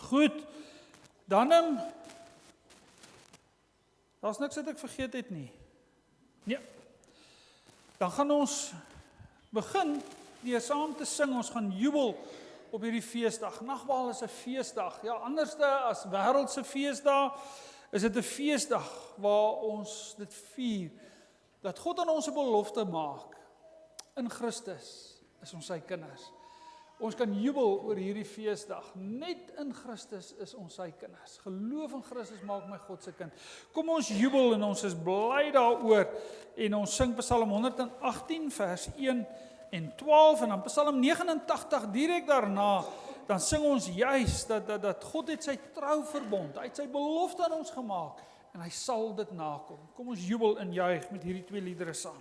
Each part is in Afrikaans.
Goed, dan daar's niks wat ek vergeet het nie. Nee. Dan gaan ons begin deur saam te sing, ons gaan jubel op hierdie feesdag. Nagmaal is 'n feesdag. Ja, anderste as wêreldse feesdag, is dit 'n feesdag waar ons dit vier, dat God aan ons 'n belofte maak. In Christus is ons sy kinders. Ons kan jubel oor hierdie feesdag. Net in Christus is ons sy kinders. Geloof in Christus maak my God se kind. Kom ons jubel en ons is bly daaroor. En ons sing Psalm 118 vers 1 en 12 en dan Psalm 89 direk daarna. Dan sing ons juis dat God het sy trou verbond. Hy het sy belofte aan ons gemaak en hy sal dit nakom. Kom ons jubel en juig met hierdie twee liedere saam.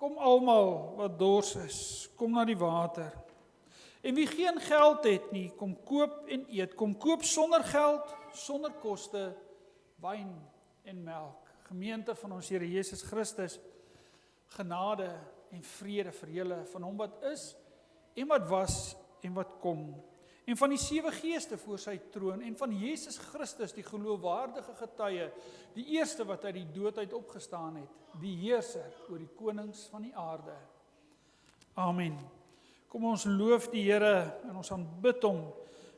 Kom almal wat dors is, kom na die water. En wie geen geld het nie, kom koop en eet. Kom koop sonder geld, sonder koste, wyn en melk. Gemeente van ons Here Jesus Christus, genade en vrede vir julle, van hom wat is, en wat was, en wat kom. En van die 7 geeste voor sy troon, en van Jesus Christus, die geloofwaardige getuie, die eerste wat uit die dood uit opgestaan het, die heerser oor die konings van die aarde. Amen. Kom ons loof die Here en ons aanbid hom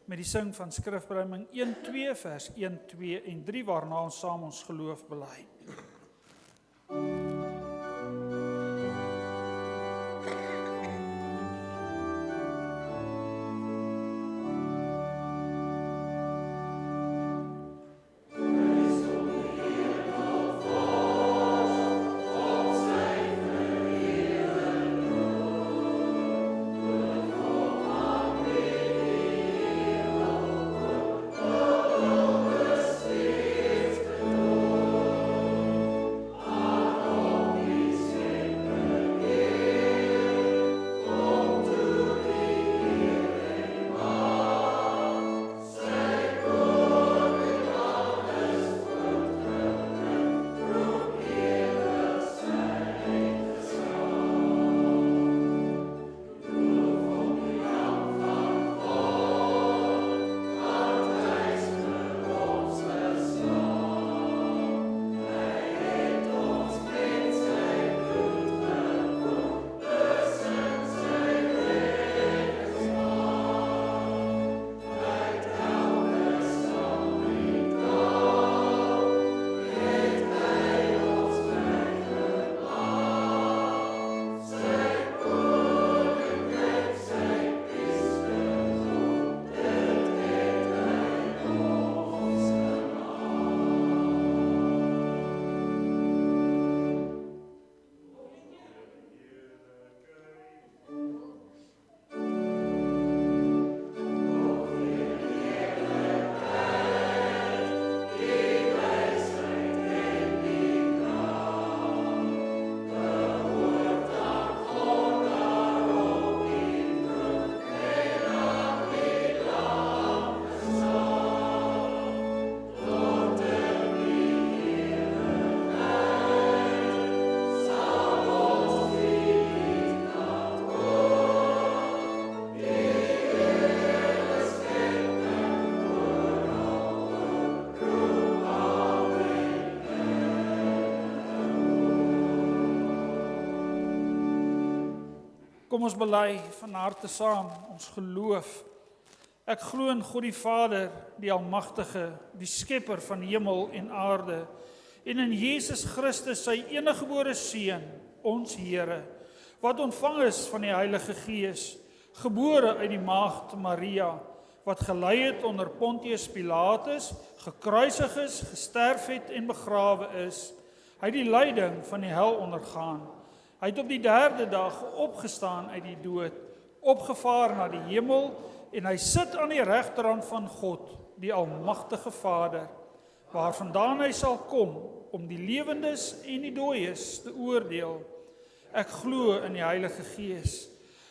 met die sing van Skrifbruiming 1:2 vers 1, 2 en 3 waarna ons saam ons geloof bely. Kom ons bely van harte saam ons geloof. Ek glo in God die Vader, die Almagtige, die Skepper van hemel en aarde, en in Jesus Christus, sy eniggebore Seun, ons Here, wat ontvang is van die Heilige Gees, gebore uit die maagd Maria, wat gelei het onder Pontius Pilatus, gekruisig is, gesterf het en begrawe is. Hy het die lyding van die hel ondergaan. Hy het op die 3de dag opgestaan uit die dood, opgevaar na die hemel, en hy sit aan die regterhand van God, die Almagtige Vader, waarvandaan hy sal kom om die lewendes en die dooies te oordeel. Ek glo in die Heilige Gees.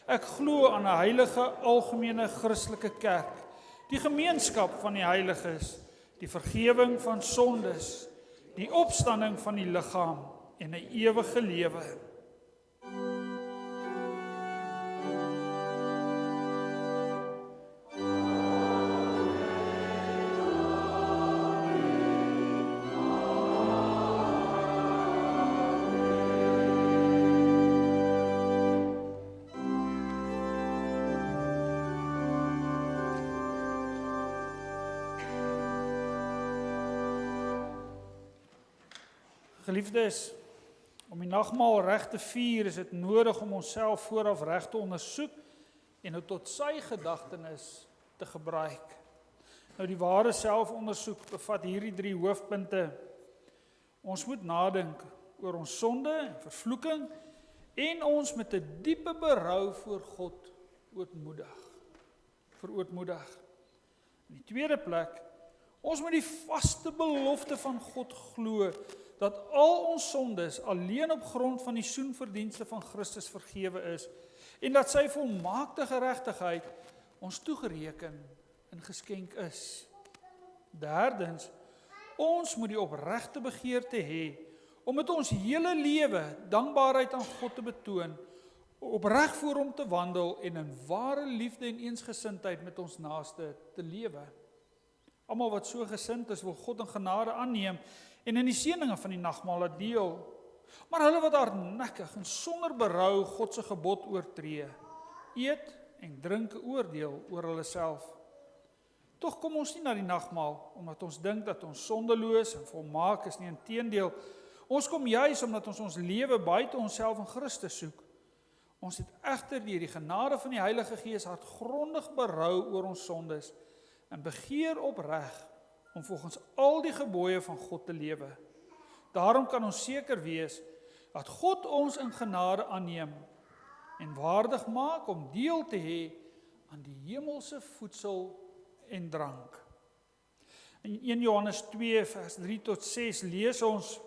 Ek glo aan 'n heilige algemene Christelike kerk, die gemeenskap van die heiliges, die vergifnis van sondes, die opstanding van die liggaam en 'n ewige lewe. Geliefdes, om die nagmaal reg te vier, is dit nodig om onsself vooraf reg te ondersoek en dit tot sy gedagtenis te gebruik. Nou die ware selfondersoek bevat hierdie 3 hoofpunte. Ons moet nadink oor ons sonde en vervloeking en ons met 'n diepe berou voor God verootmoedig. In die tweede plek, Ons moet die vaste belofte van God glo, dat al ons sondes alleen op grond van die soenverdienste van Christus vergewe is, en dat sy volmaakte geregtigheid ons toegereken en geskenk is. Derdens, ons moet die opregte begeerte hê, om met ons hele lewe dankbaarheid aan God te betoon, opreg voor hom te wandel en in ware liefde en eensgesindheid met ons naaste te lewe. Almal wat so gesind is, wil God in genade aanneem en in die seëninge van die nagmaal laat deel. Maar hulle wat hardnekkig en sonder berou God se gebod oortree, eet en drink 'n oordeel oor hulle self. Tog kom ons nie na die nagmaal omdat ons dink dat ons sondeloos en volmaak is nie, inteendeel, ons kom juis omdat ons lewe buite onsself in Christus soek. Ons het egter deur die genade van die Heilige Gees hartgrondig berou oor ons sondes en begeer opreg om volgens al die gebooie van God te lewe. Daarom kan ons seker wees dat God ons in genade aanneem en waardig maak om deel te hê aan die hemelse voedsel en drank. In 1 Johannes 2 vers 3 tot 6 lees ons: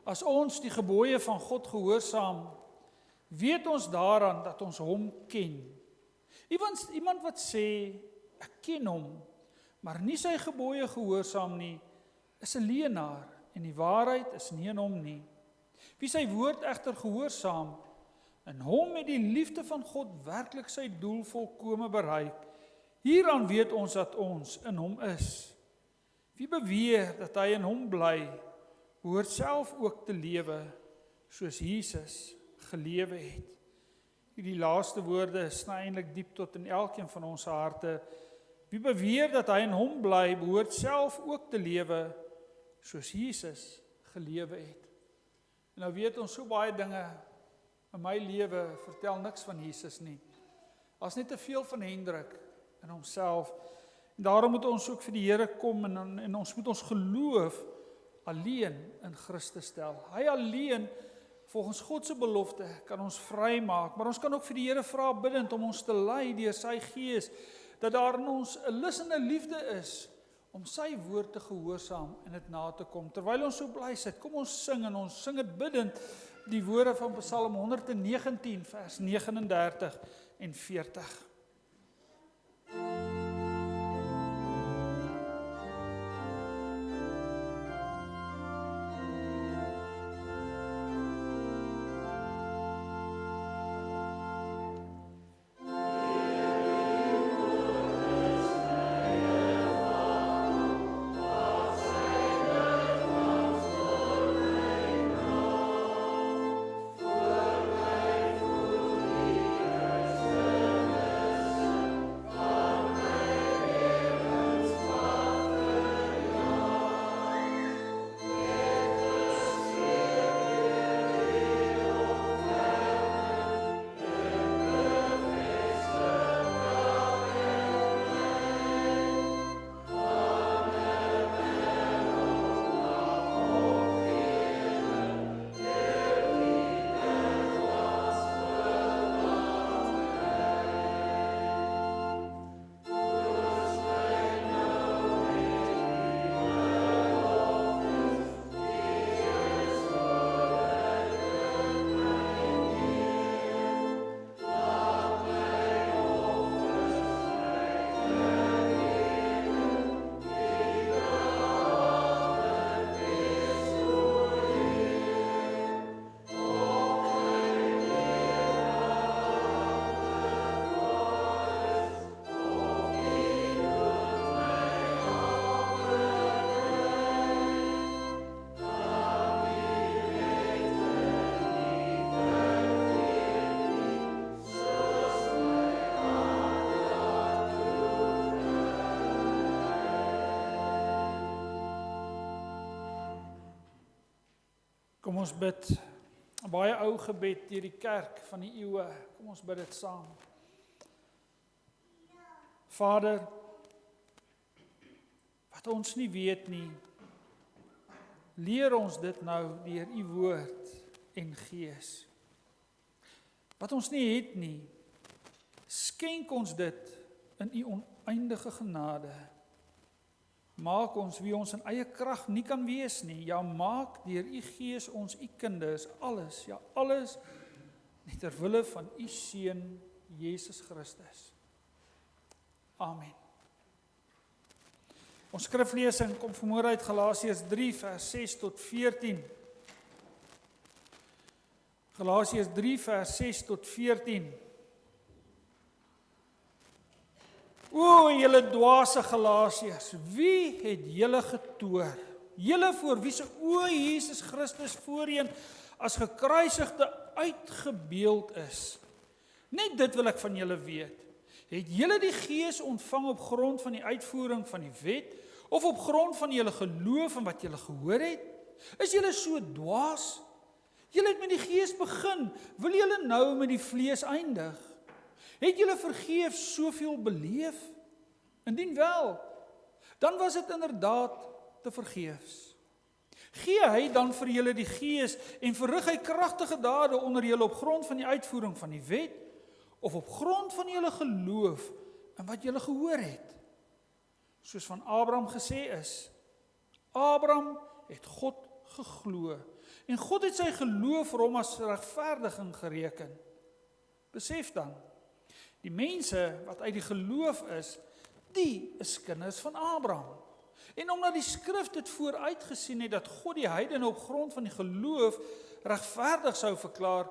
As ons die gebooie van God gehoorsaam, weet ons daaraan dat ons hom ken. Iemand wat sê, ek ken hom, maar nie sy gebooie gehoorsaam nie, is 'n leienaar en die waarheid is nie in hom nie. Wie sy woord egter gehoorsaam, in hom het die liefde van God werklik sy doel volkome bereik. Hieraan weet ons dat ons in hom is. Wie beweer dat hy in hom bly, behoort self ook te lewe soos Jesus gelewe het. Hierdie laaste woorde sny eintlik diep tot in elkeen van ons harte. Wie beweer dat hy in hom bly, behoort self ook te lewe soos Jesus gelewe het. En nou weet ons so baie dinge in my lewe vertel niks van Jesus nie. Daar's net te veel van Hendrik in homself. En daarom moet ons ook vir die Here kom en ons moet ons geloof alleen in Christus stel. Hy alleen, volgens God se belofte, kan ons vrymaak, maar ons kan ook vir die Here vra bidend om ons te lei deur sy Gees, dat daar in ons 'n lus en 'n liefde is om sy woord te gehoorsaam en dit na te kom. Terwyl ons so bly sit, kom ons sing en ons sing dit bidend die woorde van Psalm 119 vers 39 en 40. Kom ons bid, 'n baie ou gebed deur die kerk van die eeue. Kom ons bid dit saam. Vader, wat ons nie weet nie, leer ons dit nou deur u woord en Gees. Wat ons nie het nie, skenk ons dit in u oneindige genade. Maak ons wie ons in eie krag nie kan wees nie. Ja, maak deur u Gees ons u kinders, alles, ja alles, net ter wille van u Seun, Jesus Christus. Amen. Ons skriflesing kom vanmôre uit Galasiërs 3 vers 6 tot 14. Galasiërs 3 vers 6 tot 14. O, julle dwaase Galasiërs, wie het julle getoor? Julle voor wie se oë Jesus Christus voorheen as gekruisigde uitgebeeld is. Net dit wil ek van julle weet. Het julle die Gees ontvang op grond van die uitvoering van die wet, of op grond van julle geloof in wat julle gehoor het? Is julle so dwaas? Julle het met die Gees begin, wil julle nou met die vlees eindig? Het julle vergeefs soveel beleef? Indien wel, dan was dit inderdaad te vergeefs. Gee hy dan vir julle die Gees en verrig hy kragtige dade onder julle op grond van die uitvoering van die wet, of op grond van julle geloof in wat julle gehoor het? Soos van Abraham gesê is, Abraham het God geglo, en God het sy geloof vir hom as regverdiging gereken. Besef dan, die mense wat uit die geloof is, die is kinders van Abraham. En omdat die skrif dit vooruitgesien het dat God die heidene op grond van die geloof regverdig sou verklaar,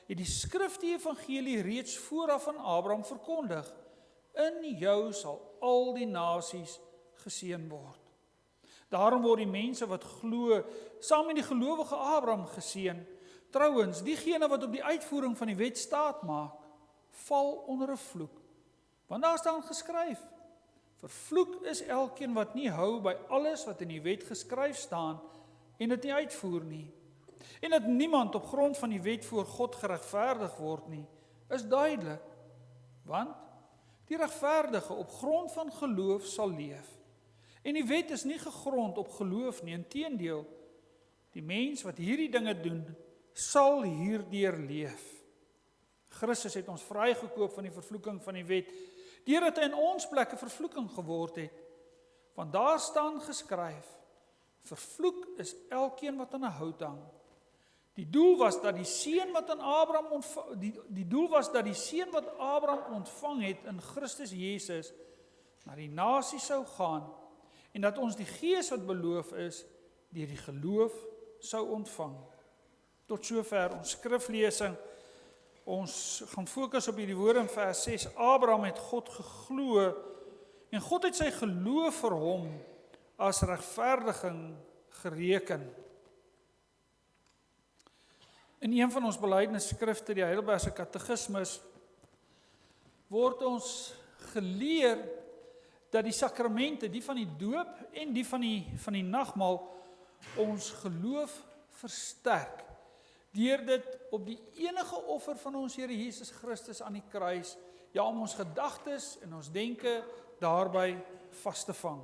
het die skrif die evangelie reeds vooraf aan Abraham verkondig. In jou sal al die nasies geseën word. Daarom word die mense wat glo, saam met die gelowige Abraham geseën. Trouwens, diegene wat op die uitvoering van die wet staat maak, val onder 'n vloek. Want daar staan geskryf, vervloek is elkeen wat nie hou by alles wat in die wet geskryf staan en dit nie uitvoer nie. En dat niemand op grond van die wet voor God geregverdig word nie, is duidelik. Want die regverdige op grond van geloof sal leef. En die wet is nie gegrond op geloof nie, inteendeel, die mens wat hierdie dinge doen, sal hierdeur leef. Christus het ons vrygekoop van die vervloeking van die wet, deurdat hy in ons plek 'n vervloeking geword het. Want daar staan geskryf, vervloek is elkeen wat aan 'n hout hang. Die doel was dat die seën wat Abraham ontvang het in Christus Jesus na die nasie sou gaan en dat ons die Gees wat beloof is deur die geloof sou ontvang. Tot sover ons skriflesing. Ons gaan fokus op hierdie woorde in vers 6. Abraham het God geglo en God het sy geloof vir hom as regverdiging gereken. In een van ons belydenisskrifte, die Heidelbergse Katekismus, word ons geleer dat die sakramente, die van die doop en die van die nagmaal, ons geloof versterk. Deur dit op die enige offer van ons Here Jesus Christus aan die kruis, ja, om ons gedagtes en ons denke daarby vas te vang.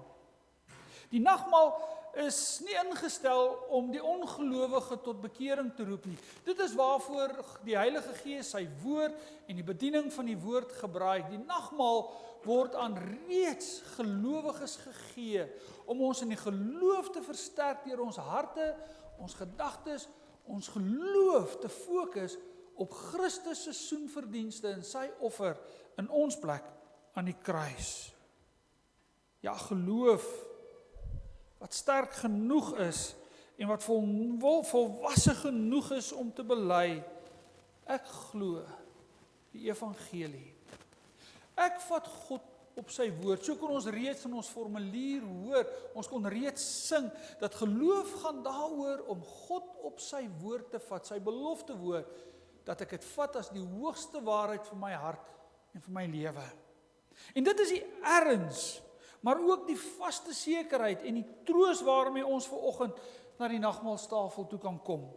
Die nagmaal is nie ingestel om die ongelowige tot bekering te roep nie. Dit is waarvoor die Heilige Gees sy woord en die bediening van die woord gebruik. Die nagmaal word aan reeds gelowiges gegee om ons in die geloof te versterk deur ons harte, ons gedagtes, ons geloof te fokus op Christus se soenverdienste en sy offer in ons plek aan die kruis. Ja, geloof wat sterk genoeg is en wat volwasse genoeg is om te bely, ek glo die evangelie. Ek vat God op sy woord. So kon ons reeds in ons formulier hoor, ons kon reeds sing, dat geloof gaan daaroor om God op sy woord te vat, sy belofte woord, dat ek dit vat as die hoogste waarheid vir my hart en vir my lewe. En dit is die erns, maar ook die vaste sekerheid en die troos waarmee ons vanoggend na die nagmaalstafel toe kan kom.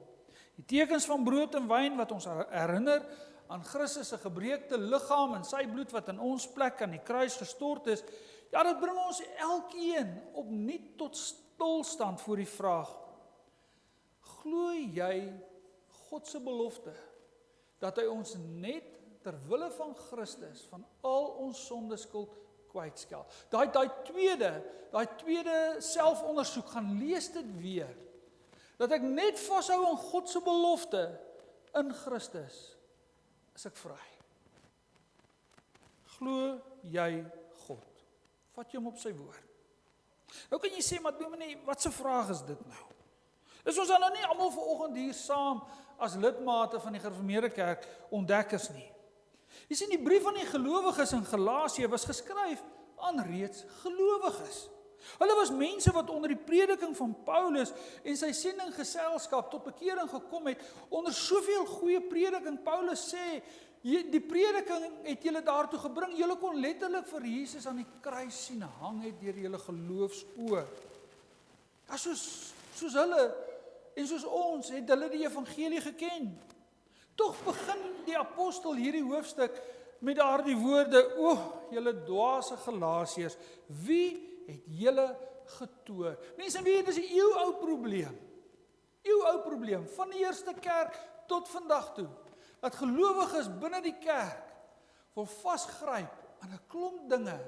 Die tekens van brood en wyn wat ons herinner aan Christus se gebreekte liggaam en sy bloed wat in ons plek aan die kruis gestort is, ja, dit bring ons elkeen opnuut tot stilstand voor die vraag: glo jy God se belofte dat hy ons net ter wille van Christus van al ons sondeskuld kwytskel. Daai tweede selfondersoek, gaan lees dit weer. Dat ek net vashou aan God se belofte in Christus, is ek vry. Glo jy God? Vat jy hom op sy woord? Nou kan jy sê, maar dominee, wat se vraag is dit nou? Is ons dan nou nie almal vanoggend hier saam as lidmate van die Gereformeerde Kerk ontdekkers nie? Jy sien, die brief aan die gelowiges in Galasië was geskryf aan reeds gelowiges. Hulle was mense wat onder die prediking van Paulus en sy sendinggeselskap tot bekering gekom het, onder soveel goeie prediking. Paulus sê, die prediking het julle daartoe gebring, julle kon letterlik vir Jesus aan die kruis sien hang het deur julle geloofsoë. Ja, soos hulle en soos ons het hulle die evangelie geken. Tog begin die apostel hierdie hoofstuk met daardie woorde, julle dwaase Galasiërs, wie het julle getoer? Mense, weet, dis 'n eeuou probleem, van die eerste kerk tot vandag toe, dat gelowiges binne die kerk wil vasgryp aan 'n klomp dinge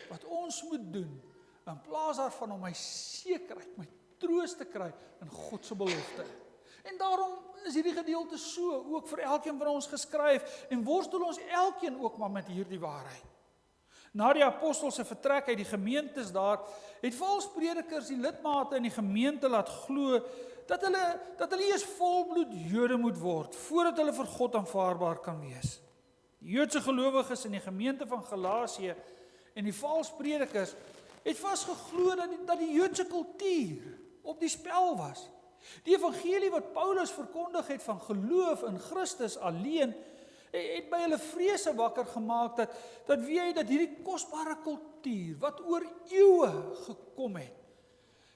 wat ons moet doen, in plaas daarvan om my sekerheid, my troos te kry in God se belofte. En daarom is hierdie gedeelte so, ook vir elkeen van ons geskryf, en worstel ons elkeen ook maar met hierdie waarheid. Na die apostels se vertrek uit die gemeentes daar, het valse predikers die lidmate in die gemeente laat glo, dat hulle eers volbloed Jode moet word, voordat hulle vir God aanvaarbaar kan wees. Die Joodse gelowiges in die gemeente van Galasië en die valse predikers het vasgeglo dat die Joodse kultuur op die spel was. Die evangelie wat Paulus verkondig het van geloof in Christus alleen, het by hulle vrese wakker gemaak dat hierdie kosbare kultuur wat oor eeue gekom het,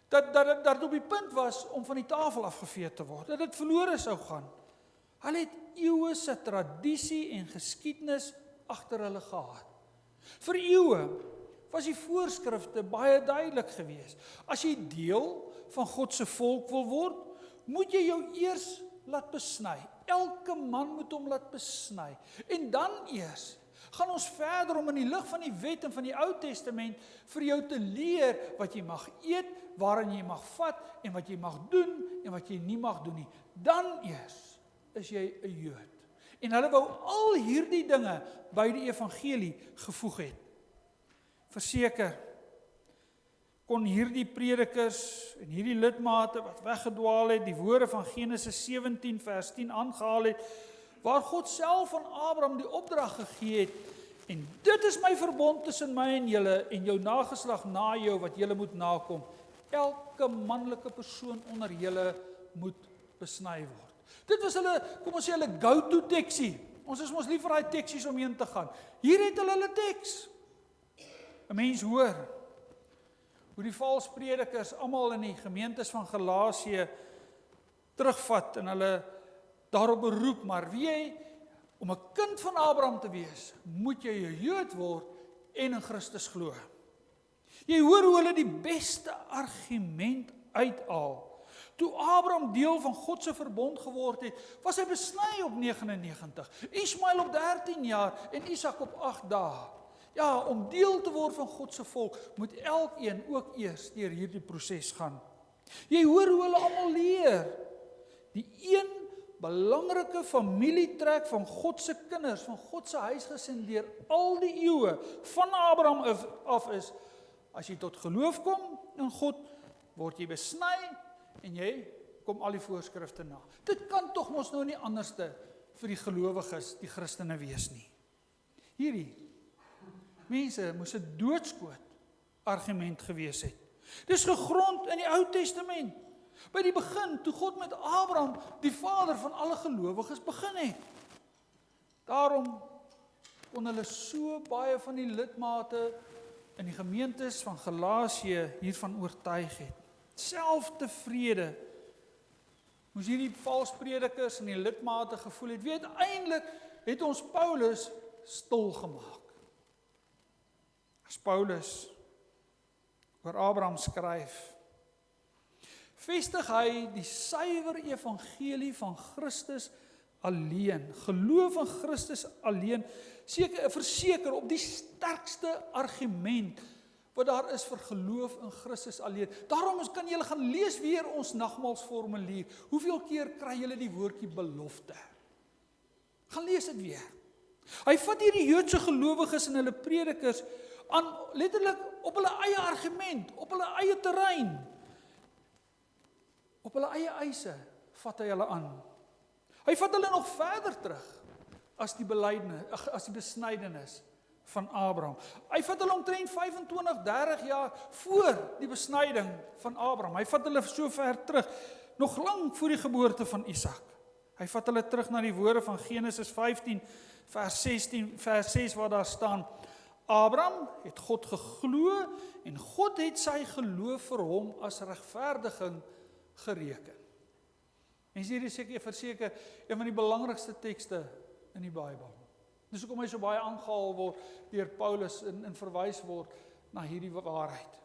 dat dit op die punt was om van die tafel afgevee te word, dat dit verlore sou gaan. Hulle het eeue se tradisie en geskiedenis agter hulle gehad. Vir eeue was die voorskrifte baie duidelik geweest. As jy deel van God se volk wil word, moet jy jou eers laat besny. Elke man moet hom laat besny. En dan eers gaan ons verder om in die lig van die wet en van die Ou Testament vir jou te leer wat jy mag eet, waarin jy mag vat en wat jy mag doen en wat jy nie mag doen nie. Dan eers is jy 'n Jood. En hulle wou al hierdie dinge by die evangelie gevoeg het. Verseker kon hierdie predikers en hierdie lidmate wat weggedwaal het, die woorde van Genesis 17 vers 10 aangehaal het, waar God self aan Abraham die opdrag gegee het, en dit is my verbond tussen my en julle en jou nageslag na jou wat julle moet nakom. Elke manlike persoon onder julle moet besny word. Dit was hulle, kom ons sê hulle go-to teksie. Ons is mos lief vir daai teksies om heen te gaan. Hier het hulle teks. 'n Mens hoor hoe die valse predikers almal in die gemeentes van Galasië terugvat en hulle daarop beroep, maar wie jy, om 'n kind van Abraham te wees, moet jy 'n Jood word en in Christus glo. Jy hoor hoe hulle die beste argument uithaal. Toe Abraham deel van God se verbond geword het, was hy besny op 99, Ismael op 13 jaar en Isak op 8 dae. Ja, om deel te word van God se volk, moet elkeen ook eers deur hierdie proses gaan. Jy hoor hoe hulle almal leer. Die een belangrike familietrek van God se kinders, van God se huisgesin deur al die eeue van Abraham af is, as jy tot geloof kom in God, word jy besny en jy kom al die voorskrifte na. Dit kan tog mos nou nie anderste vir die gelowiges, die Christene wees nie. Hierdie mense moes 'n doodskoot argument gewees het. Dis gegrond in die Ou Testament. By die begin, toe God met Abraham, die vader van alle gelowiges, begin het. Daarom kon hulle so baie van die lidmate in die gemeentes van Galasië hiervan oortuig het. Selftevrede moes hierdie valse predikers en die lidmate gevoel het. Weet, eintlik het ons Paulus stil gemaak. As Paulus oor Abraham skryf, vestig hy die suiwer evangelie van Christus alleen, geloof in Christus alleen, verseker op die sterkste argument wat daar is vir geloof in Christus alleen. Daarom kan julle gaan lees weer ons nagmaalsformulier. Hoeveel keer kry julle die woordjie belofte? Gaan lees dit weer. Hy vat hierdie Joodse gelowiges en hulle predikers aan letterlik op hulle eie argument, op hulle eie terrein, op hulle eie eise vat hy hulle aan. Hy vat hulle nog verder terug as die besnydenis van Abraham. Hy vat hulle omtrent 25, 30 jaar voor die besnyding van Abraham. Hy vat hulle so ver terug, nog lank voor die geboorte van Isak. Hy vat hulle terug na die woorde van Genesis 15, vers 6, waar daar staan, Abraham het God geglo en God het sy geloof vir hom as regverdiging gereken. En hier is verseker een van die belangrikste tekste in die Bybel. Dis hoekom hy so baie aangehaal word deur Paulus en verwys word na hierdie waarheid.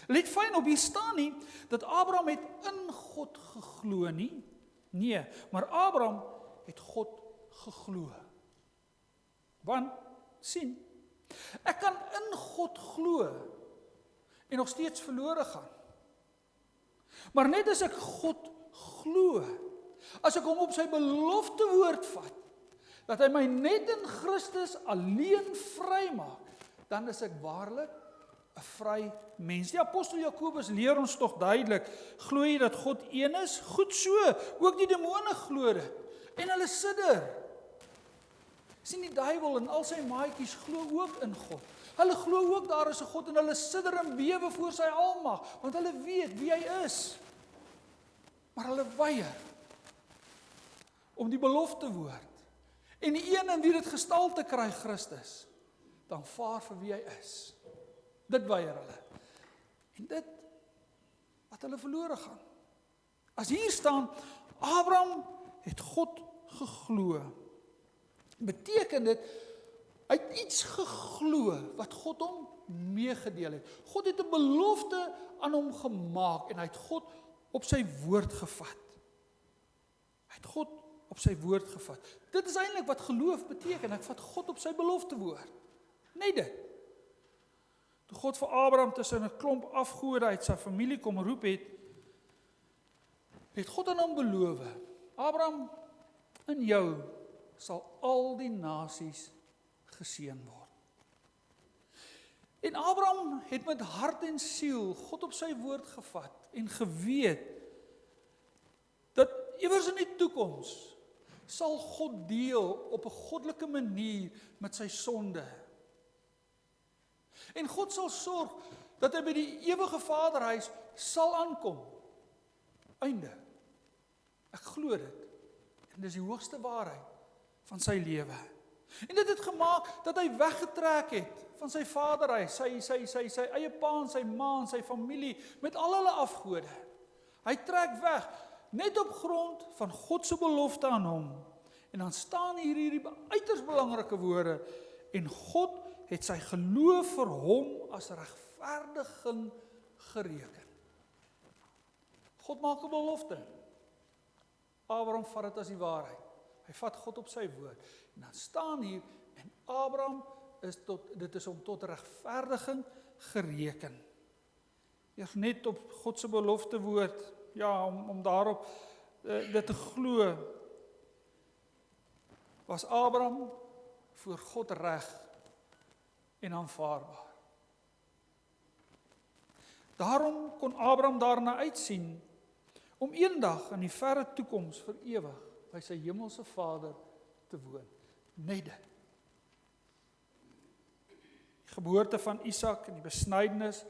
Let fyn op, hier staan nie dat Abraham het in God geglo nie. Nee, maar Abraham het God geglo. Want, sien, ek kan in God glo en nog steeds verlore gaan. Maar net as ek God glo, as ek hom op sy belofte woord vat, dat hy my net in Christus alleen vrymaak, dan is ek waarlik 'n vry mens. Die apostel Jakobus leer ons tog duidelik, glo jy dat God een is? Goed so, ook die demone glo dit, en hulle sidder. Sien, die duiwel en al sy maatjies glo ook in God. Hulle glo ook daar is 'n God en hulle sidder en bewe voor sy almag, want hulle weet wie hy is. Maar hulle weier om die belofte woord en die een in wie dit gestalte kry, Christus, dan vaar vir wie hy is. Dit weier hulle. En dit wat hulle verlore gaan. As hier staan, Abraham het God geglo, beteken dit, hy het iets geglo wat God hom meegedeel het. God het 'n belofte aan hom gemaak en hy het God op sy woord gevat. Hy het God op sy woord gevat. Dit is eintlik wat geloof beteken. Ek vat God op sy belofte woord. Net dit. Toe God vir Abraham tussen 'n klomp afgode uit sy familie kom roep het God aan hom beloof, Abraham, in jou sal al die nasies geseën word. En Abraham het met hart en siel God op sy woord gevat en geweet dat iewers in die toekoms sal God deel op 'n goddelike manier met sy sonde. En God sal sorg dat hy by die ewige Vaderhuis sal aankom. Einde. Ek glo dit. En dis die hoogste waarheid van sy lewe. En dit het gemaak dat hy weggetrek het van sy vaderhuis, sy eie pa en sy ma en sy familie, met al hulle afgode. Hy trek weg, net op grond van God se belofte aan hom. En dan staan hier hierdie uiters belangrike woorde, en God het sy geloof vir hom as regverdiging gereken. God maak 'n belofte. Abraham vat dit as die waarheid. Hy vat God op sy woord. En dan staan hier, en Abraham dit is om tot regverdiging gereken. Net op God se belofte woord, ja, om daarop dit te glo, was Abraham voor God reg en aanvaarbaar. Daarom kon Abraham daarna uitsien om eendag in die verre toekoms vir ewig by sy hemelse Vader te woon. Net dit. Die geboorte van Isak en die besnydenis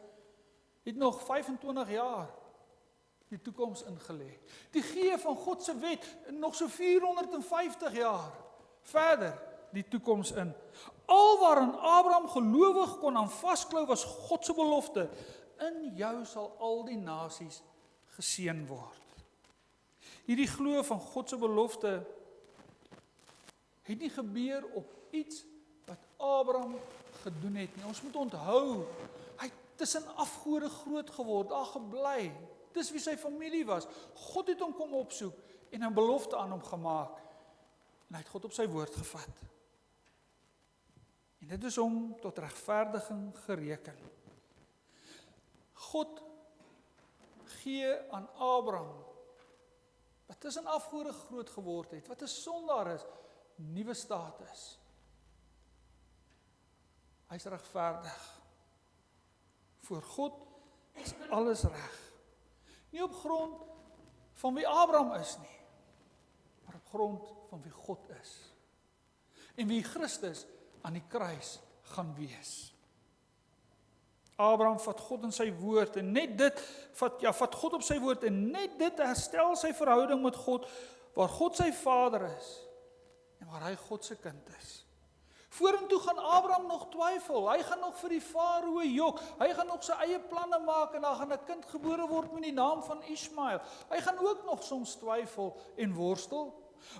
het nog 25 jaar die toekoms ingelê. Die gee van God se wet nog so 450 jaar verder die toekoms in. Alwaarin Abraham gelowig kon aan vasklou was God se belofte. In jou sal al die nasies geseën word. Hierdie glo van God se belofte het nie gebeur op iets wat Abraham gedoen het nie. Ons moet onthou, hy het tussen afgode groot geword, daar gebly. Dis wie sy familie was. God het hom kom opsoek en 'n belofte aan hom gemaak. en hy het God op sy woord gevat. En dit is hom tot regverdiging gereken. God gee aan Abraham, wat tussen afgode groot geword het, wat 'n sondaar is, nuwe status. Hy is regverdig. Voor God is alles reg. Nie op grond van wie Abraham is nie, maar op grond van wie God is. En wie Christus aan die kruis gaan wees. Abraham vat God in sy woord en net dit, vat God op sy woord en net dit herstel sy verhouding met God, waar God sy vader is en waar hy God se kind is. Vorentoe gaan Abraham nog twyfel, hy gaan nog vir die farao jok, hy gaan nog sy eie planne maak en daar gaan 'n kind gebore word met die naam van Ismael. Hy gaan ook nog soms twyfel en worstel,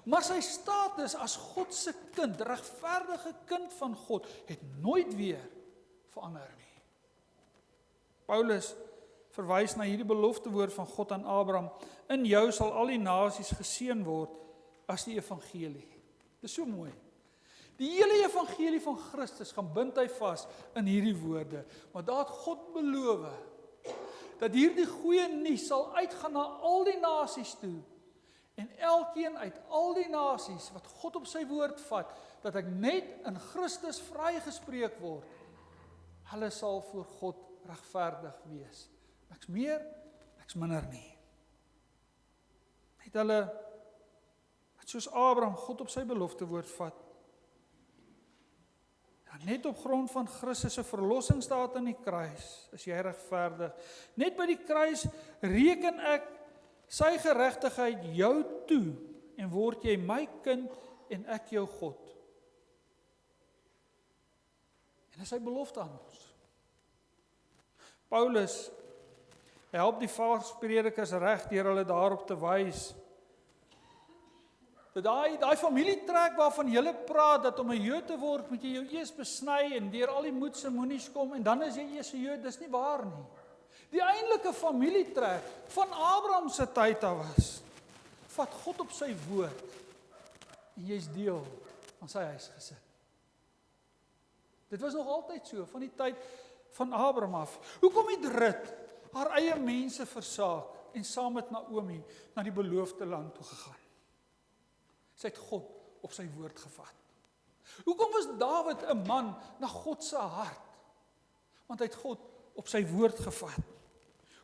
maar sy status as God se kind, regverdige kind van God, het nooit weer verander nie. Paulus verwys na hierdie beloftewoord van God aan Abraham, in jou sal al die nasies geseën word as die evangelie. Dis so mooi. Die hele evangelie van Christus gaan bind hy vas in hierdie woorde, maar daar het God beloof dat hierdie goeie nuus sal uitgaan na al die nasies toe, en elkeen uit al die nasies wat God op sy woord vat, dat ek net in Christus vrygespreek word, hulle sal voor God regverdig wees. Niks meer, niks minder nie. Net hulle, wat soos Abraham God op sy beloftewoord vat, net op grond van Christus se verlossingsdaad aan die kruis, is jy regverdig. Net by die kruis reken ek sy geregtigheid jou toe, en word jy my kind en ek jou God. En dis sy belofte aan ons. Paulus help die valspredikers reg deur hulle daarop te wys, dat daai familietrek waarvan julle praat, dat om 'n Jood te word, moet jy jou eers besny en deur al die moedse moenies kom en dan is jy eers 'n Jood, dis nie waar nie. Die eintlike familietrek van Abraham se tyd af was, vat God op sy woord en jy's deel van sy huisgesin. Dit was nog altyd so, van die tyd van Abraham af. Hoekom het Rut haar eie mense versaak en saam met Naomi na die beloofde land toe gegaan? Sy het God op sy woord gevat. Hoekom was Dawid 'n man na God se hart? Want hy het God op sy woord gevat.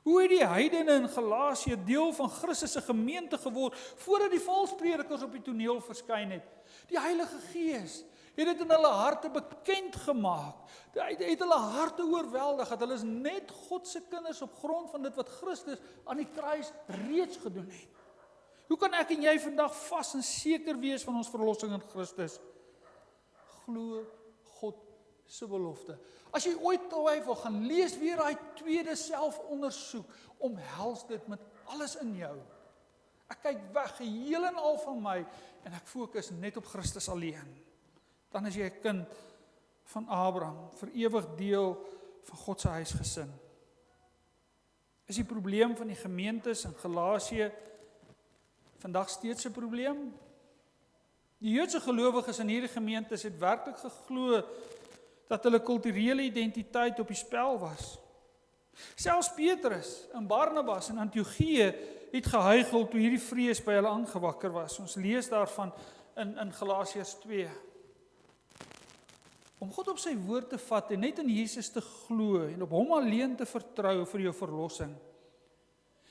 Hoe het die heidene in Galasië deel van Christus se gemeente geword, voordat die valspredikers op die toneel verskyn het? Die Heilige Gees het dit in hulle harte bekend gemaak. Hy het hulle harte oorweldig, dat hulle is net God se kinders op grond van dit wat Christus aan die kruis reeds gedoen het. Hoe kan ek en jy vandag vas en seker wees van ons verlossing in Christus? Glo God se belofte. As jy ooit twyfel, gaan lees weer daai tweede selfondersoek, omhels dit met alles in jou. Ek kyk weg geheel en al van my en ek fokus net op Christus alleen. Dan is jy 'n kind van Abraham, vir ewig deel van God se huisgesin. Is die probleem van die gemeentes in Galasië vandag steeds 'n probleem? Die Joodse gelowiges in hierdie gemeentes het werklik geglo dat hulle kulturele identiteit op die spel was. Selfs Petrus en Barnabas in Antiochië het gehuichel toe hierdie vrees by hulle aangewakker was. Ons lees daarvan in Galasiërs 2. Om God op sy woord te vat en net in Jesus te glo en op hom alleen te vertrou vir jou verlossing,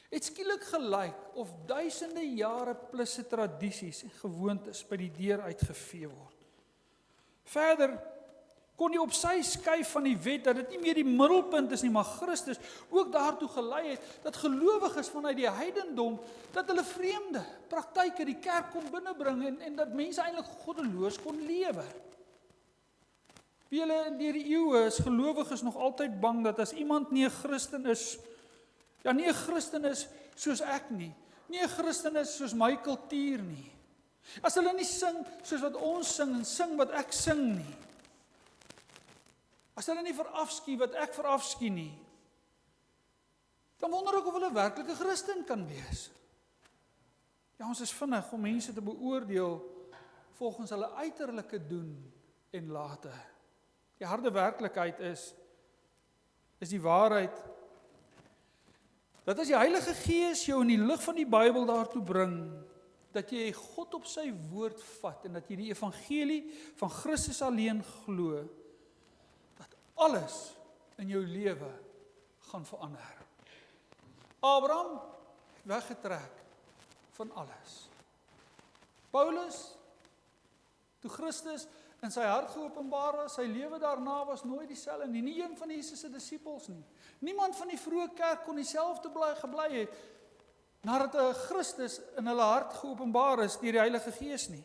het skielik gelyk of duisende jare plus se tradisies en gewoontes by die deur uitgevee word. Verder kon jy op sy skuif van die wet dat dit nie meer die middelpunt is nie, maar Christus ook daartoe gelei het dat gelowiges vanuit die heidendom, dat hulle vreemde praktyke die kerk kon binnebring en dat mense eintlik goddeloos kon lewe. Wie hulle deur die eeue is gelowiges nog altyd bang dat as iemand nie 'n Christen is, nie 'n Christen is soos ek nie 'n Christen is soos my kultuur nie. As hulle nie sing soos wat ons sing en sing wat ek sing nie. As hulle nie verafskiet wat ek verafskiet nie, dan wonder ek of hulle werklik 'n Christen kan wees. Ja, ons is vinnig om mense te beoordeel volgens hulle uiterlike doen en late. Die harde werklikheid is die waarheid, dat as die Heilige Gees jou in die lig van die Bybel daartoe bring, dat jy God op sy woord vat, en dat jy die evangelie van Christus alleen glo, dat alles in jou lewe gaan verander. Abraham het weggetrek van alles. Paulus, toe Christus in sy hart geopenbaar was, sy lewe daarna was nooit dieselfde nie, nie een van Jesus se disippels nie. Niemand van die vroeë kerk kon dieselfde gebly het, nadat Christus in hulle hart geopenbaar is deur die Heilige Gees nie.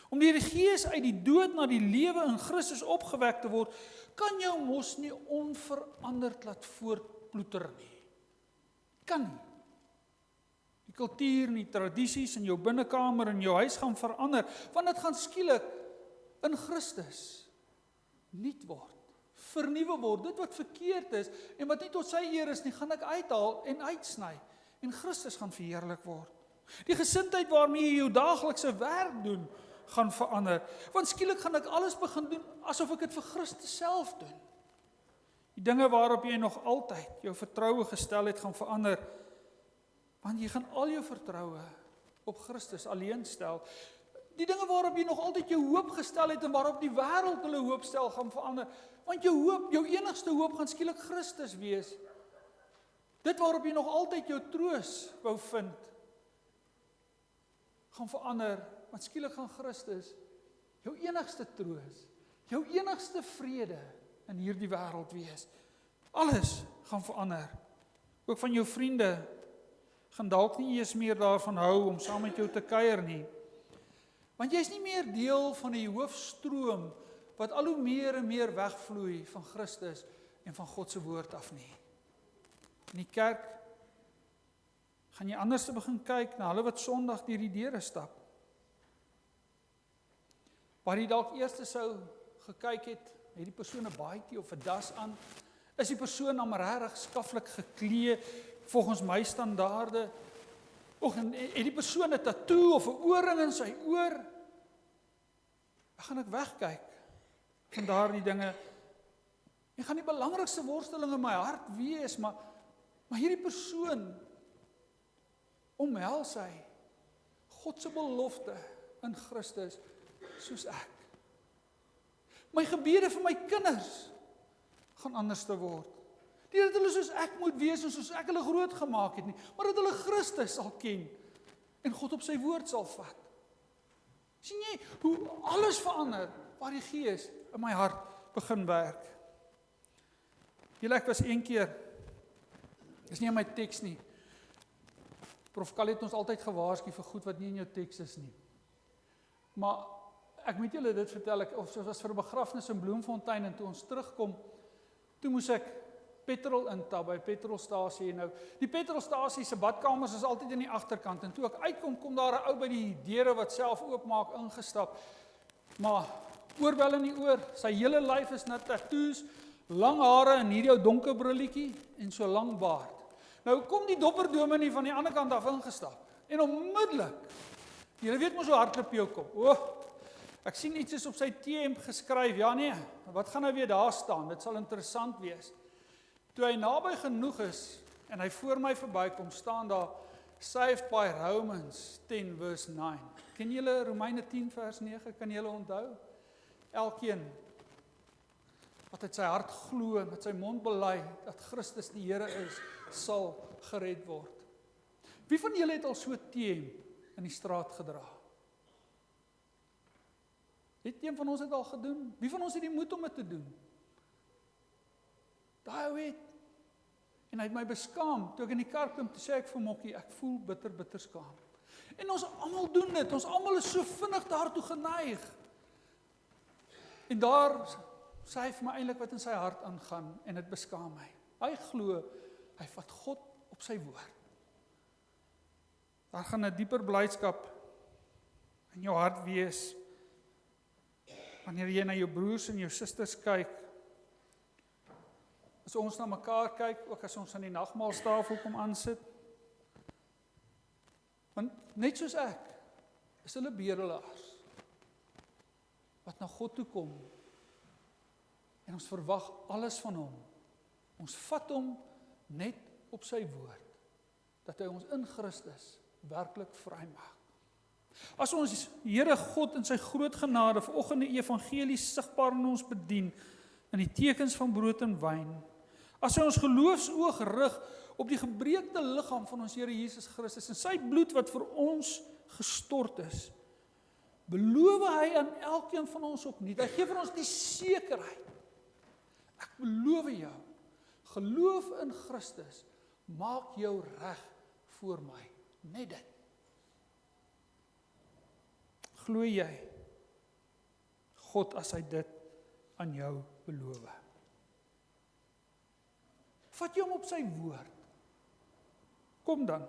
Om deur die Gees uit die dood na die lewe in Christus opgewek te word, kan jou mos nie onveranderd laat voortploeter nie. Kan nie. Die kultuur en die tradisies in jou binnekamer en jou huis gaan verander, want dit gaan skielik in Christus nuut word, vernuwe word. Dit wat verkeerd is en wat nie tot sy eer is nie, gaan ek uithaal en uitsny. En Christus gaan verheerlik word. Die gesindheid waarmee jy jou daaglikse werk doen, gaan verander. Want skielik gaan ek alles begin doen, asof ek dit vir Christus self doen. Die dinge waarop jy nog altyd jou vertroue gestel het, gaan verander. Want jy gaan al jou vertroue op Christus alleen stel. Die dinge waarop jy nog altyd jou hoop gestel het, en waarop die wêreld hulle hoop stel, gaan verander. Want jou hoop, jou enigste hoop, gaan skielik Christus wees. Dit waarop jy nog altyd jou troos wou vind, gaan verander, want skielik gaan Christus jou enigste troos, jou enigste vrede in hierdie wêreld wees. Alles gaan verander. Ook van jou vriende gaan dalk nie eers meer daarvan hou om saam met jou te kuier nie. Want jy is nie meer deel van die hoofstroom wat al hoe meer en meer wegvloei van Christus en van God se woord af nie. In die kerk gaan jy anders te begin kyk na hulle wat Sondag deur die deure stap. Waar jy dalk eers sou gekyk het die persoon 'n baadjie of 'n das aan? Is die persoon dan regtig skaflik geklee volgens my standaarde? Of het die persoon 'n tatoe of 'n ooring in sy oor? Dan gaan ek wegkyk van daardie dinge. En gaan die belangrikste worsteling in my hart wees, maar hierdie persoon omhels hy God se belofte in Christus soos ek. My gebede vir my kinders gaan anders te word. Nie dat hulle soos ek moet wees en soos ek hulle groot gemaak het nie, maar dat hulle Christus sal ken en God op sy woord sal vat. Sien jy hoe alles verander waar die Gees in my hart begin werk? Julle, ek was een keer, dis nie in my teks nie. Prof Kal het ons altyd gewaarsku vir goed wat nie in jou teks is nie. Maar ek moet julle dit vertel, ons was vir 'n begrafnis in Bloemfontein en toe ons terugkom, toe moes ek petrol intap by petrolstasie. Nou, die petrolstasie se badkamers is altyd in die agterkant en toe ek uitkom, kom daar 'n ou by die deure wat self oopmaak ingestap. Maar oorbel in die oor, sy hele lyf is net tattoos, lang hare en hierdie ou donker brilletjie en so lang baard. Nou kom die dopperdominee van die ander kant af ingestap en onmiddellik, julle weet mos hoe hardloop jou kop. Ek sien iets is op sy T-hemp geskryf. Ja nee, wat gaan nou weer daar staan? Dit sal interessant wees. Toe hy naby genoeg is en hy voor my verbykom, staan daar Saved by Romans 10 verse 9. Ken julle Romeine 10 vers 9? Kan julle onthou? Elkeen wat uit sy hart glo en met sy mond bely dat Christus die Here is, sal gered word. Wie van julle het al so T-hemp in die straat gedra? Het een van ons dit al gedoen? Wie van ons het die moed om dit te doen? Daai weet. En hy het my beskaam, toe ek in die kar kom, toe sê ek vir Mokkie, ek voel bitter skaam. En ons almal doen dit, ons almal is so vinnig daartoe geneig. En daar sê hy vir my eintlik wat in sy hart aangaan, en dit beskaam my. Hy glo, hy vat God op sy woord. Daar gaan 'n dieper blydskap in jou hart wees, wanneer jy na jou broers en jou susters kyk, as ons na mekaar kyk, ook as ons aan die nagmaaltafel kom aansit, want net soos ek, is hulle bedelaars. wat na God toe kom, en ons verwag alles van hom. Ons vat hom net op sy woord, dat hy ons in Christus werklik vrymaak. As ons Here God in sy groot genade vanoggend die evangelie sigbaar in ons bedien, in die tekens van brood en wyn, as hy ons geloofsoog rig op die gebreekte liggaam van ons Here Jesus Christus en sy bloed wat vir ons gestort is, beloof hy aan elkeen van ons opnuut. Hy gee vir ons die sekerheid. Ek beloof jou, geloof in Christus maak jou reg voor my. Net dit. Glo jy God as hy dit aan jou beloof? Vat jy hom op sy woord? Kom dan.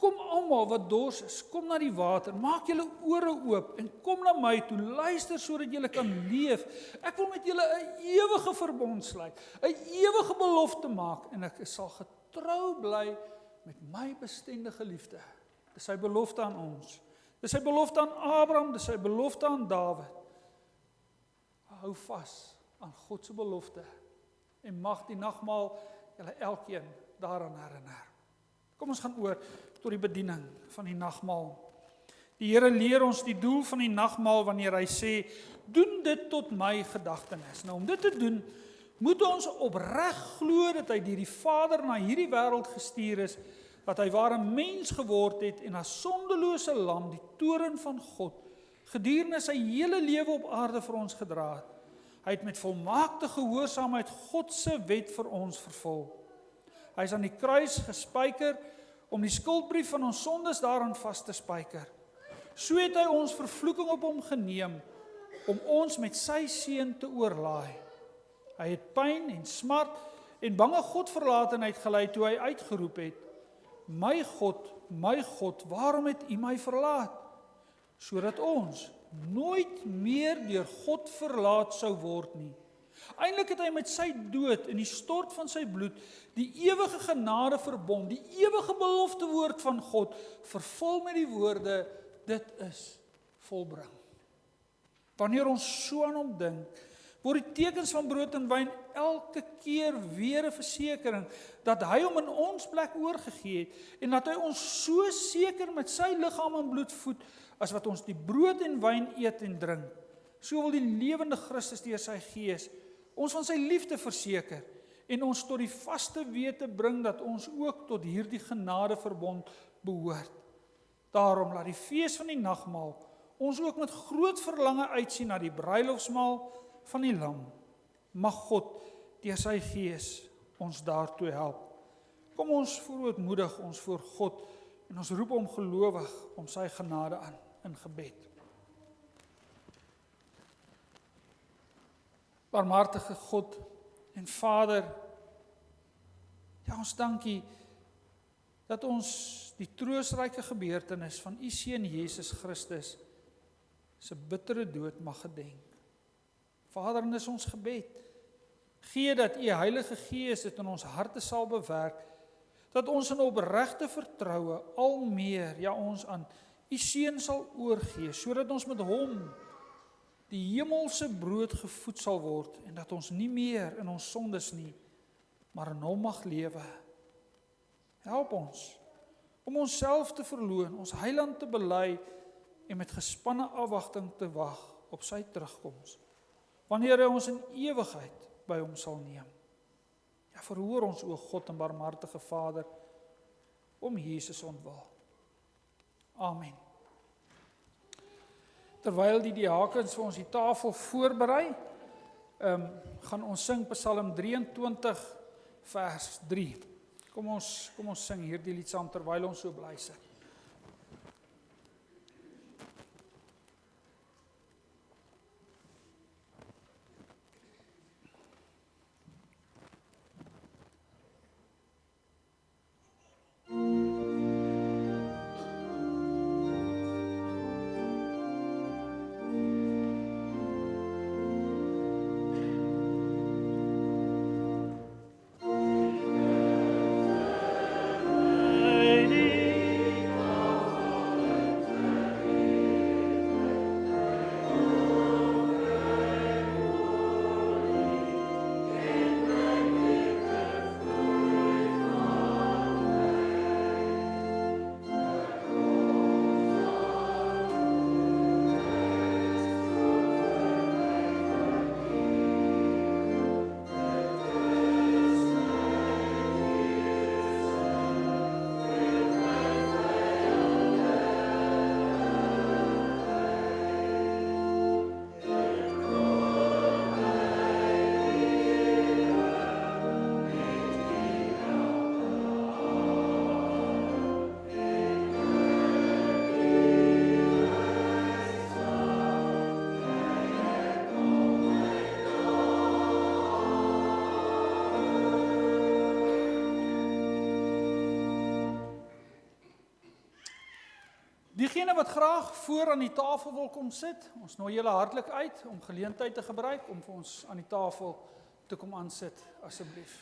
Kom almal wat dors is, kom na die water, maak julle ore oop en kom na my toe, luister sodat julle kan leef. Ek wil met julle 'n ewige verbond sluit, 'n ewige belofte maak en ek sal getrou bly met my bestendige liefde. Dis sy belofte aan ons. Dis sy belofte aan Abraham, dis sy belofte aan Dawid. Hou vas aan God se belofte en mag die nagmaal julle elkeen daaraan herinner. Kom ons gaan oor tot die bediening van die nagmaal. Die Here leer ons die doel van die nagmaal wanneer hy sê, doen dit tot my gedagtenis. Nou om dit te doen, moet ons opreg glo dat hy deur die Vader na hierdie wêreld gestuur is, dat hy ware mens geword het en as sondelose lam die toorn van God gedurende sy hele lewe op aarde vir ons gedra het. Hy het met volmaakte gehoorsaamheid God se wet vir ons vervul. Hy is aan die kruis gespyker om die skuldbrief van ons sondes daaraan vas te spyker. So het hy ons vervloeking op hom geneem om ons met sy seun te oorlaai. Hy het pyn en smart en bange Godverlatenheid gelei toe hy uitgeroep het, my God, waarom het U my verlaat? Sodat ons nooit meer deur God verlaat sou word nie. Eintlik het hy met sy dood en die stort van sy bloed die ewige genade verbond, die ewige belofte woord van God, vervul met die woorde, dit is volbring. Wanneer ons so aan hom dink, word die tekens van brood en wyn elke keer weer 'n versekering dat hy hom in ons plek oorgegee het en dat hy ons so seker met sy liggaam en bloed voed as wat ons die brood en wyn eet en drink. So wil die lewende Christus deur sy Gees ons van sy liefde verseker en ons tot die vaste wete bring dat ons ook tot hierdie genadeverbond behoort. Daarom laat die fees van die nagmaal ons ook met groot verlange uitsien na die bruilofsmaal van die lam. Mag God deur sy Gees ons daartoe help. Kom ons verootmoedig ons voor God en ons roep hom gelowig om sy genade aan in gebed. Barmhartige God en Vader, ja, ons dankie dat ons die troostryke gebeurtenis van U Seun Jesus Christus se bittere dood mag gedenk. Vader, en dis ons gebed, gee dat U Heilige Gees dit in ons harte sal bewerk, dat ons in opregte vertroue al meer, ja, ons aan U Seun sal oorgee, sodat ons met hom die hemelse brood gevoed sal word, en dat ons nie meer in ons sondes nie, maar in hom mag lewe. Help ons, om onsself te verloon, ons Heiland te bely, en met gespanne afwagting te wag op sy terugkoms, wanneer hy ons in ewigheid by hom sal neem. Ja, verhoor ons, o God en barmhartige Vader, om Jesus ontwil. Amen. Terwyl die diakens vir ons die tafel voorberei, gaan ons sing Psalm 23 vers 3. Kom ons sing hierdie lied saam terwyl ons so bly sit. Diegene wat graag voor aan die tafel wil kom sit, ons nooi julle hartlik uit om geleentheid te gebruik om vir ons aan die tafel te kom aansit, asseblief.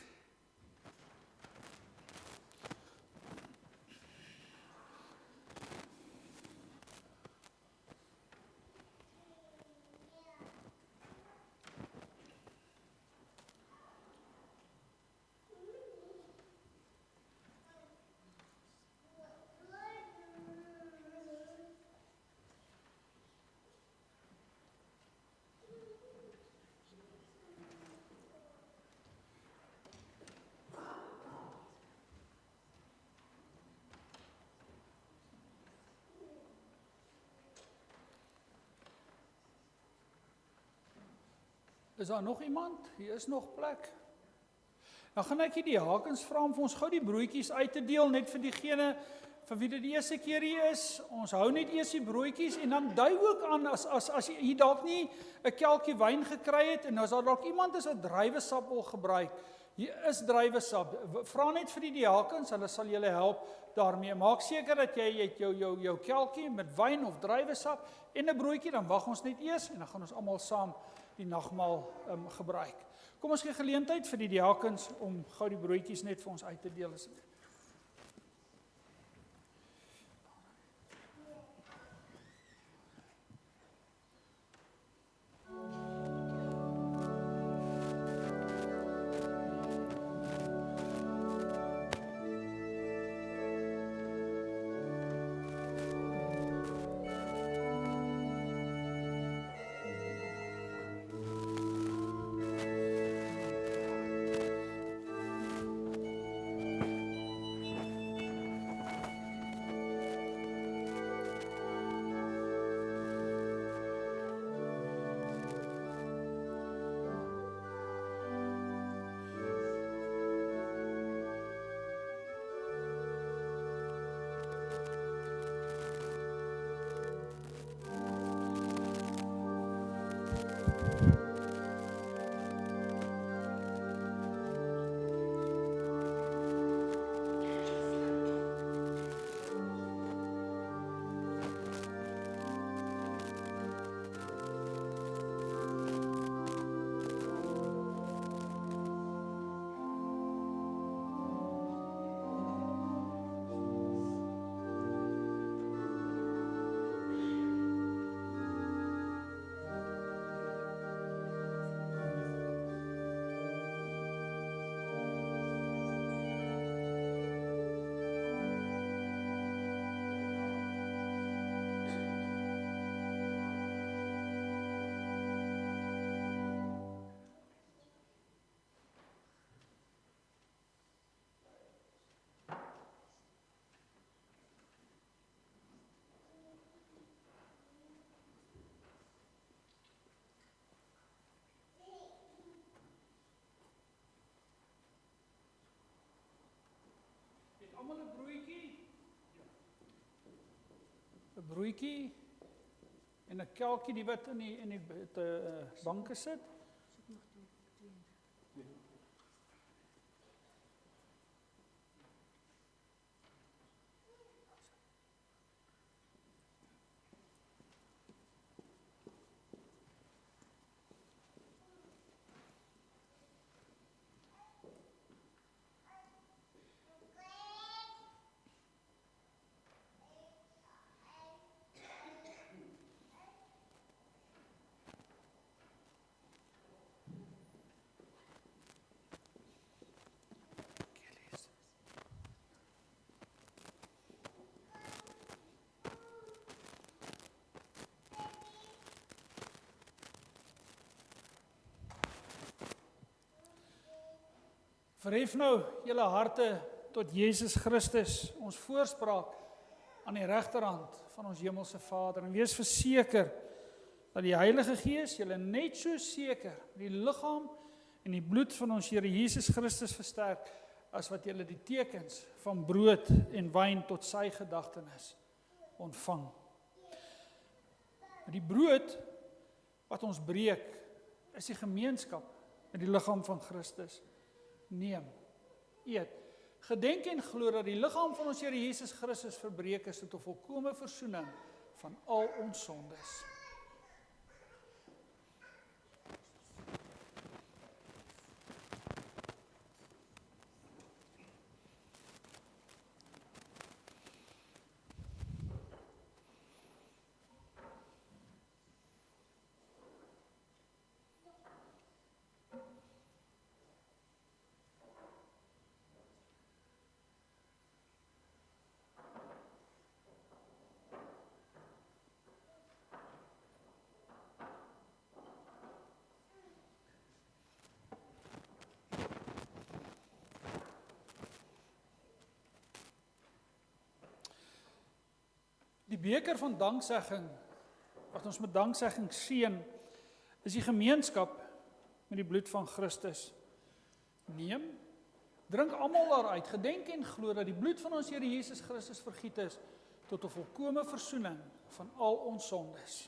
Is daar nog iemand? Hier is nog plek. Dan gaan ek hier die Hakens vra om vir ons gou die broodjies uit te deel, net vir diegene vir wie dit die eerste keer hier is. Ons hou net eers die broodjies en dan dui ook aan as jy hier dalk nie 'n kelkie wyn gekry het en as daar dalk iemand is wat druiwesap wil gebruik. Hier is druiwesap. Vra net vir die diakens, hulle sal julle help daarmee. Maak seker dat jy het jou kelkie met wyn of druiwesap en 'n broodjie, dan wag ons net eers en dan gaan ons almal saam die nagmaal gebruik. Kom ons gee geleentheid vir die diakens om gou die broodjies net vir ons uit te deel asseblief. Almal 'n broodjie? Ja. 'n Broodjie en 'n kelkie die wat in die banke sit. Verhef nou julle harte tot Jesus Christus, ons voorspraak aan die regterhand van ons hemelse Vader, en wees verseker dat die Heilige Gees julle net so seker die liggaam en die bloed van ons Here Jesus Christus versterk, as wat julle die tekens van brood en wyn tot sy gedagtenis ontvang. Die brood wat ons breek, is die gemeenskap met die liggaam van Christus. Neem, eet, Gedenk en glo dat die liggaam van ons Here Jesus Christus verbreek is tot 'n volkomme versoening van al ons sondes. Die beker van danksegging, wat ons met danksegging seën, is die gemeenskap met die bloed van Christus. Neem, drink almal daaruit, gedenk en glo dat die bloed van ons Here Jesus Christus vergiet is tot 'n volkomme versoening van al ons sondes.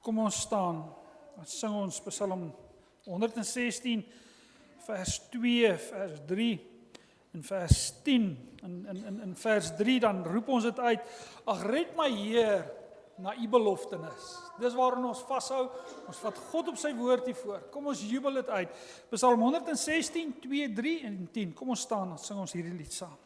Kom ons staan, dan sing ons Psalm 116, vers 2, vers 3 en vers 10. In vers 3 dan roep ons dit uit, ag red my Heer na u beloftenis. Dis waarin ons vashou, ons vat God op sy woord hiervoor. Kom ons jubel dit uit. Psalm 116, 2, 3 en 10. Kom ons staan, dan sing ons hierdie lied saam.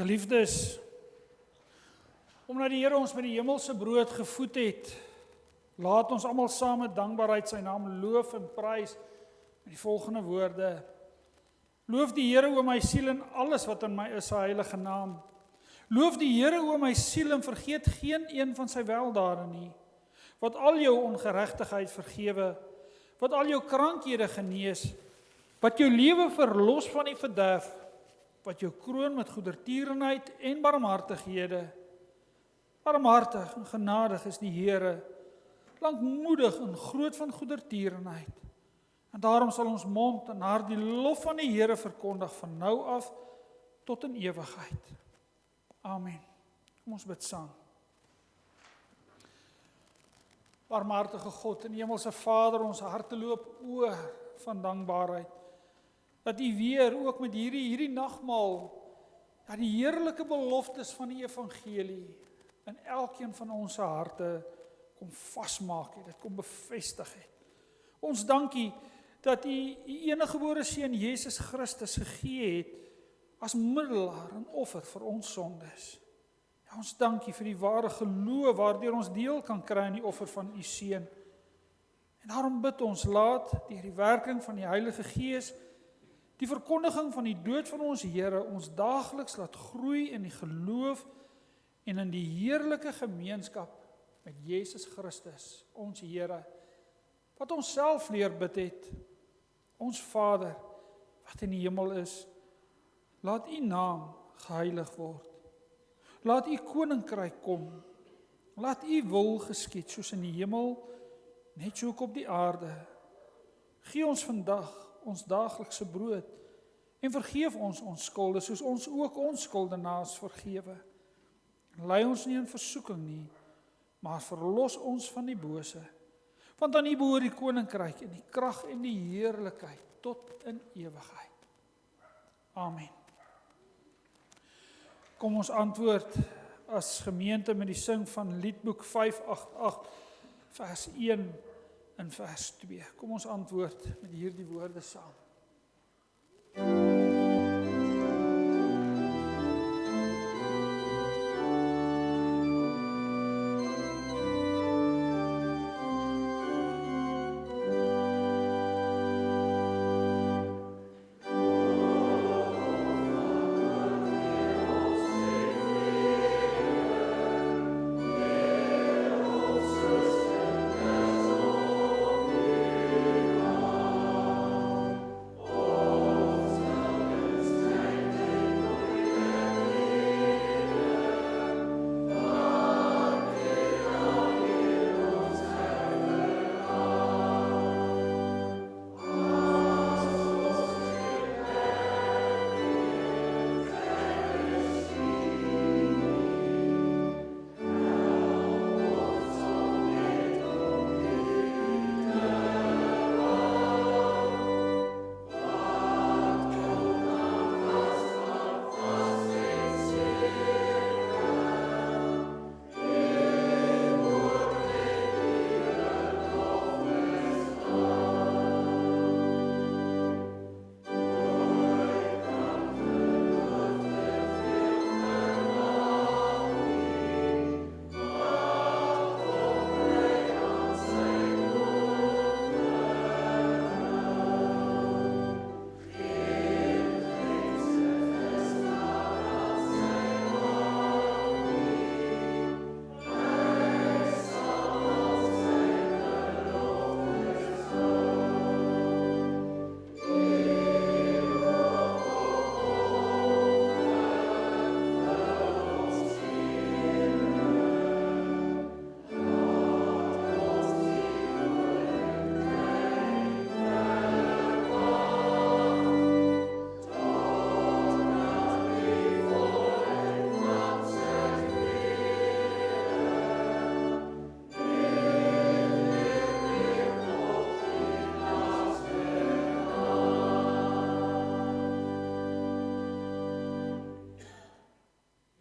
Geliefdes, omdat die Here ons met die hemelse brood gevoed het, laat ons almal saam met dankbaarheid sy naam loof en prys met die volgende woorde. Loof die Here o my siel en alles wat in my is, sy heilige naam. Loof die Here o my siel en vergeet geen een van sy weldade nie, wat al jou ongeregtigheid vergewe, wat al jou krankhede genees, wat jou lewe verlos van die verderf, wat jou kroon met goedertierenheid en barmhartighede. Barmhartig en genadig is die Here, lankmoedig en groot van goedertierenheid. En daarom sal ons mond en hart die lof van die Here verkondig van nou af tot in ewigheid. Amen. Kom ons bid saam. Barmhartige God en hemelse Vader, ons harte loop oor van dankbaarheid, dat U weer ook met hierdie nagmaal, dat die heerlike beloftes van die evangelie in elkeen van ons harte kom vasmaak het, dit kom bevestig het. Ons dankie dat U eniggebore Seun Jesus Christus gegee het as middelaar en offer vir ons sondes. Ja, ons dankie vir die ware geloof waardeur ons deel kan kry aan die offer van U Seun. En daarom bid ons, laat deur die werking van die Heilige Gees die verkondiging van die dood van ons Here ons daagliks laat groei in die geloof en in die heerlike gemeenskap met Jesus Christus, ons Here, wat ons self leer bid het. Ons Vader, wat in die hemel is, laat U naam geheilig word. Laat U koninkryk kom. Laat U wil geskied, soos in die hemel, net so ook op die aarde. Gee ons vandag ons daaglikse brood en vergeef ons skulde, soos ons ook ons skuldenaars vergewe. Lei ons nie in versoeking nie, maar verlos ons van die bose. Want aan U behoort die koninkryk en die krag en die heerlikheid tot in ewigheid. Amen. Kom ons antwoord as gemeente met die sing van Liedboek 588, vers 1 en vers 2. Kom ons antwoord met hierdie woorde saam.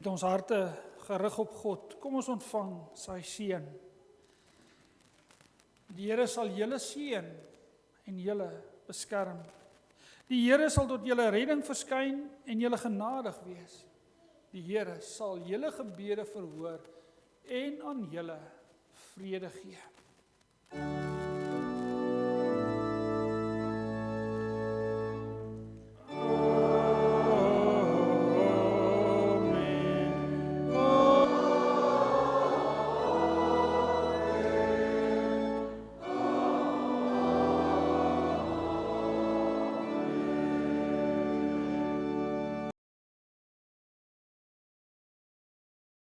Met ons harte gerig op God, kom ons ontvang sy seën. Die Here sal julle seën en julle beskerm. Die Here sal tot julle redding verskyn en julle genadig wees. die Here sal julle gebede verhoor en aan julle vrede gee.